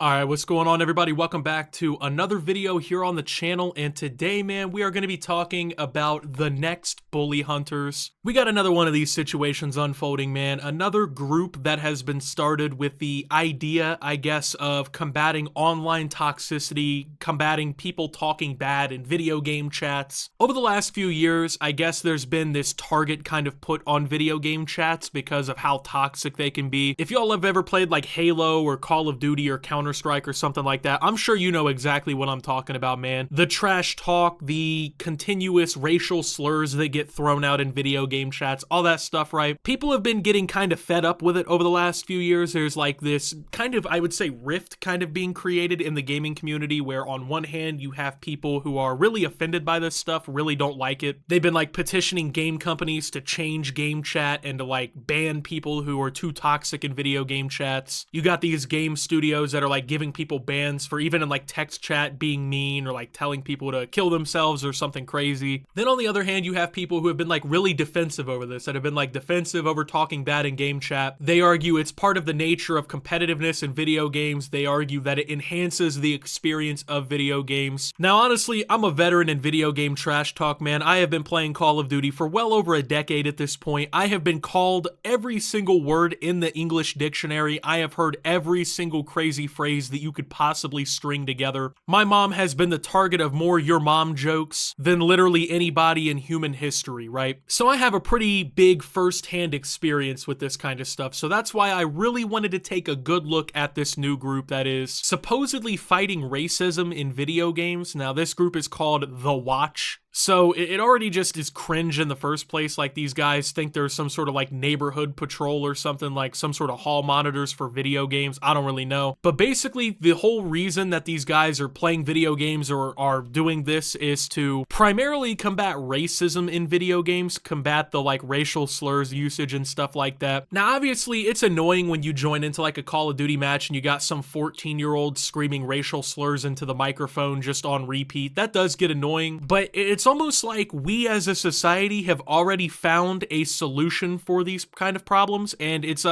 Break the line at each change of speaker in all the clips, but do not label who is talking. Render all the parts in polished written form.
Alright, what's going on everybody? Welcome back to another video here on the channel, and today, man, we are going to be talking about the next bully hunters. We got another one of these situations unfolding, man. Another group that has been started with the idea, I guess, of combating online toxicity, combating people talking bad in video game chats. Over the last few years, I guess there's been this target kind of put on video game chats because of how toxic they can be. If y'all have ever played like Halo or Call of Duty or Counter-Strike or something like that, I'm sure you know exactly what I'm talking about, man. The trash talk, the continuous racial slurs that get thrown out in video game chats, all that stuff, right? People have been getting kind of fed up with it over the last few years. There's like this kind of, I would say, rift kind of being created in the gaming community where on one hand you have people who are really offended by this stuff, really don't like it. They've been like petitioning game companies to change game chat and to like ban people who are too toxic in video game chats. You got these game studios that are like giving people bans for even in like text chat being mean or like telling people to kill themselves or something crazy. Then on the other hand, you have people who have been like really defensive over this, that have been like defensive over talking bad in game chat. They argue it's part of the nature of competitiveness in video games. They argue that it enhances the experience of video games. Now, honestly, I'm a veteran in video game trash talk, man. I have been playing Call of Duty for well over a decade at this point. I have been called every single word in the English dictionary. I have heard every single crazy phrase that you could possibly string together. My mom has been the target of more your mom jokes than literally anybody in human history, right? So I have a pretty big first-hand experience with this kind of stuff. So that's why I really wanted to take a good look at this new group that is supposedly fighting racism in video games. Now, this group is called The Watch. So it already just is cringe in the first place. Like, these guys think there's some sort of like neighborhood patrol or something, like some sort of hall monitors for video games. I don't really know. But basically, the whole reason that these guys are playing video games or are doing this is to primarily combat racism in video games, combat the like racial slurs usage and stuff like that. Now, obviously, it's annoying when you join into like a Call of Duty match and you got some 14-year-old screaming racial slurs into the microphone just on repeat. That does get annoying, but it's almost like we as a society have already found a solution for these kind of problems, and it's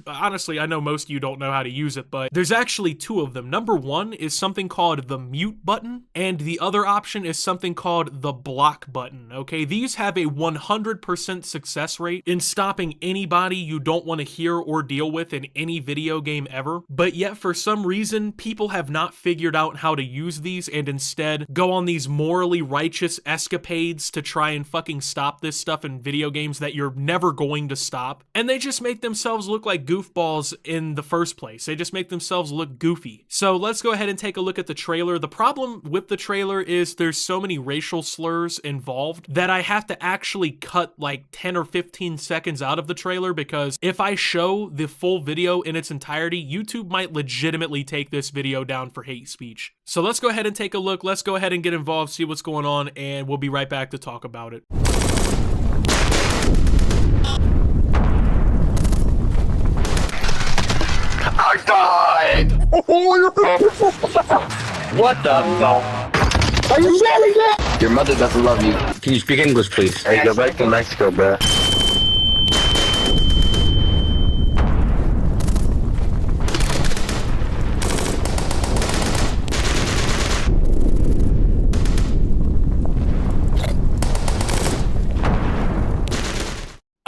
honestly, I know most of you don't know how to use it, but there's actually two of them. Number one is something called the mute button, and the other option is something called the block button, okay? These have a 100% success rate in stopping anybody you don't want to hear or deal with in any video game ever, but yet for some reason, people have not figured out how to use these and instead go on these morally righteous escapades to try and fucking stop this stuff in video games that you're never going to stop. And they just make themselves look like goofballs in the first place. They just make themselves look goofy. So let's go ahead and take a look at the trailer. The problem with the trailer is there's so many racial slurs involved that I have to actually cut like 10 or 15 seconds out of the trailer, because if I show the full video in its entirety, YouTube might legitimately take this video down for hate speech. So let's go ahead and take a look. Let's go ahead and get involved, see what's going on, and we'll be right back to talk about it.
I died! What the fuck? Are you saying that? Your mother doesn't love you. Can you speak English, please? Hey, go back to Mexico, bro.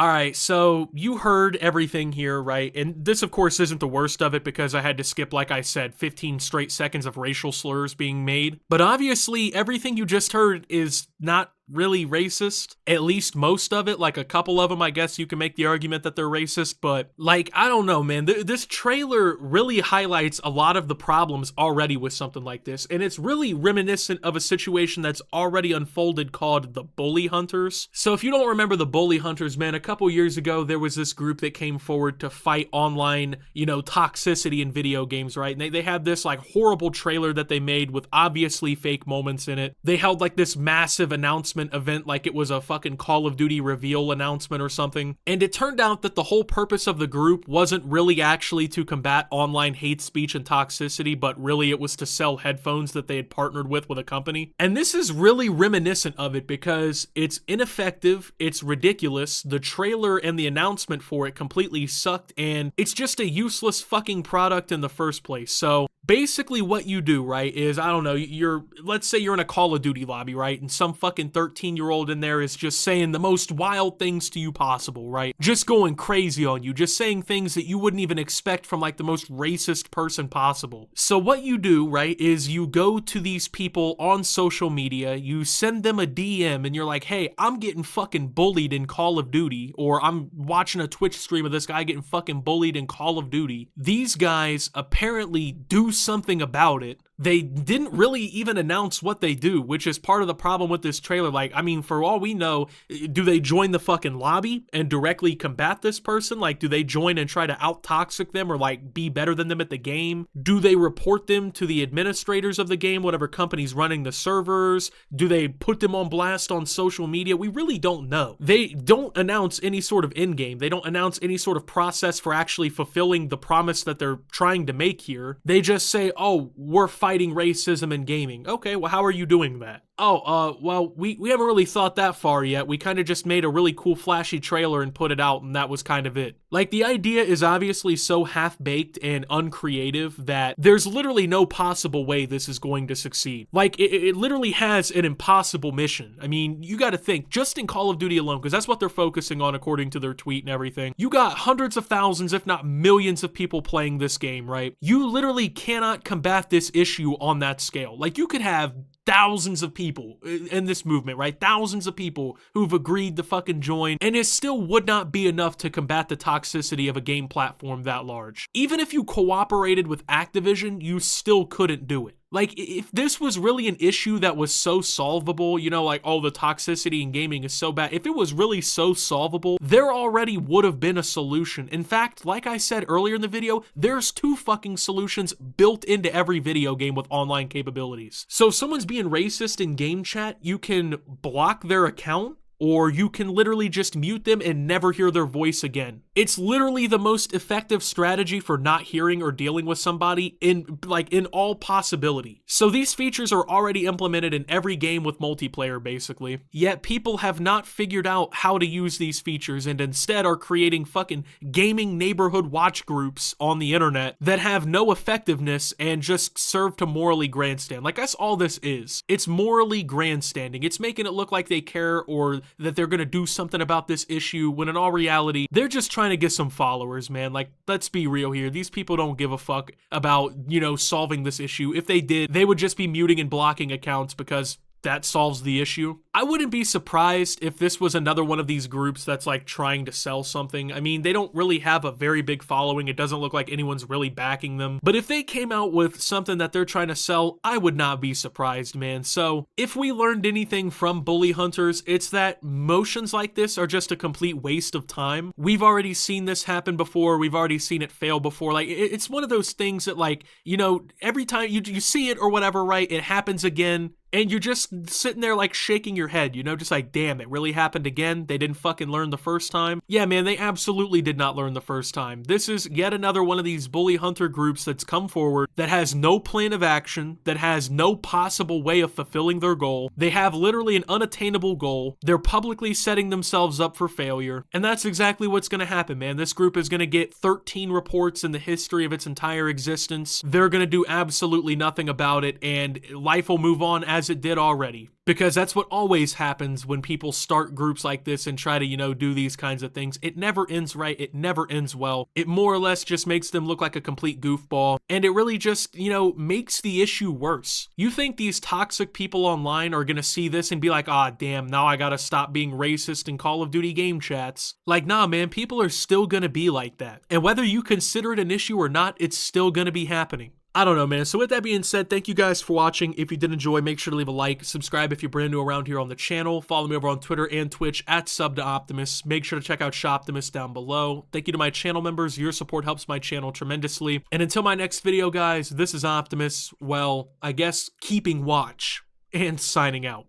Alright, so you heard everything here, right? And this, of course, isn't the worst of it because I had to skip, like I said, 15 straight seconds of racial slurs being made. But obviously, everything you just heard is not really racist. At least most of it. Like a couple of them, I guess you can make the argument that they're racist, but like, I don't know, man. This trailer really highlights a lot of the problems already with something like this, and it's really reminiscent of a situation that's already unfolded called the bully hunters. So if you don't remember the bully hunters, man, a couple years ago, there was this group that came forward to fight online, you know, toxicity in video games, right? And they had this like horrible trailer that they made with obviously fake moments in it. They held like this massive announcement event like it was a fucking Call of Duty reveal announcement or something. And it turned out that the whole purpose of the group wasn't really actually to combat online hate speech and toxicity, but really it was to sell headphones that they had partnered with a company. And this is really reminiscent of it because it's ineffective, it's ridiculous, the trailer and the announcement for it completely sucked, and it's just a useless fucking product in the first place. So Basically what you do, right, is, I don't know, let's say you're in a Call of Duty lobby, right, and some fucking 13-year-old in there is just saying the most wild things to you possible, right, just going crazy on you, just saying things that you wouldn't even expect from like the most racist person possible. So what you do, right, is you go to these people on social media, you send them a DM, and you're like, hey, I'm getting fucking bullied in Call of Duty, or I'm watching a Twitch stream of this guy getting fucking bullied in Call of Duty. These guys apparently do something about it. They didn't really even announce what they do, which is part of the problem with this trailer. Like, I mean, for all we know, do they join the fucking lobby and directly combat this person? Like, do they join and try to out-toxic them or, like, be better than them at the game? Do they report them to the administrators of the game, whatever company's running the servers? Do they put them on blast on social media? We really don't know. They don't announce any sort of end game. They don't announce any sort of process for actually fulfilling the promise that they're trying to make here. They just say, oh, we're fighting racism in gaming. Okay, well, how are you doing that? Oh, well, we haven't really thought that far yet. We kind of just made a really cool flashy trailer and put it out, and that was kind of it. Like, the idea is obviously so half-baked and uncreative that there's literally no possible way this is going to succeed. Like, it literally has an impossible mission. I mean, you gotta think, just in Call of Duty alone, because that's what they're focusing on according to their tweet and everything, you got hundreds of thousands, if not millions of people playing this game, right? You literally cannot combat this issue on that scale. Like, you could have thousands of people in this movement, right? Thousands of people who've agreed to fucking join, and it still would not be enough to combat the toxicity of a game platform that large. Even if you cooperated with Activision, you still couldn't do it. Like, if this was really an issue that was so solvable, you know, like, oh, the toxicity in gaming is so bad. If it was really so solvable, there already would have been a solution. In fact, like I said earlier in the video, there's 2 fucking solutions built into every video game with online capabilities. So if someone's being racist in game chat, you can block their account, or you can literally just mute them and never hear their voice again. It's literally the most effective strategy for not hearing or dealing with somebody in all possibility. So these features are already implemented in every game with multiplayer, basically. Yet people have not figured out how to use these features and instead are creating fucking gaming neighborhood watch groups on the internet that have no effectiveness and just serve to morally grandstand. Like, that's all this is. It's morally grandstanding. It's making it look like they care or that they're gonna do something about this issue, when in all reality, they're just trying to get some followers, man. Like, let's be real here. These people don't give a fuck about, you know, solving this issue. If they did, they would just be muting and blocking accounts because that solves the issue. I wouldn't be surprised if this was another one of these groups that's like trying to sell something. I mean, they don't really have a very big following. It doesn't look like anyone's really backing them. But if they came out with something that they're trying to sell, I would not be surprised, man. So if we learned anything from bully hunters, it's that motions like this are just a complete waste of time. We've already seen this happen before. We've already seen it fail before. Like, it's one of those things that, like, you know, every time you see it or whatever, right, it happens again. And you're just sitting there like shaking your head, you know, just like, damn, it really happened again. They didn't fucking learn the first time. Yeah, man, they absolutely did not learn the first time. This is yet another one of these bully hunter groups that's come forward that has no plan of action, that has no possible way of fulfilling their goal. They have literally an unattainable goal. They're publicly setting themselves up for failure. And that's exactly what's going to happen, man. This group is going to get 13 reports in the history of its entire existence. They're going to do absolutely nothing about it, and life will move on as it did already. Because that's what always happens when people start groups like this and try to, you know, do these kinds of things. It never ends right. It never ends well. It more or less just makes them look like a complete goofball. And it really just, you know, makes the issue worse. You think these toxic people online are going to see this and be like, ah, damn, now I got to stop being racist in Call of Duty game chats. Like, nah, man, people are still going to be like that. And whether you consider it an issue or not, it's still going to be happening. I don't know, man. So with that being said, thank you guys for watching. If you did enjoy, make sure to leave a like, subscribe if you're brand new around here on the channel, follow me over on Twitter and Twitch at @SubToOptimus. Make sure to check out Shoptimus down below. Thank you to my channel members. Your support helps my channel tremendously. And until my next video, guys, this is Optimus. Well, I guess keeping watch and signing out.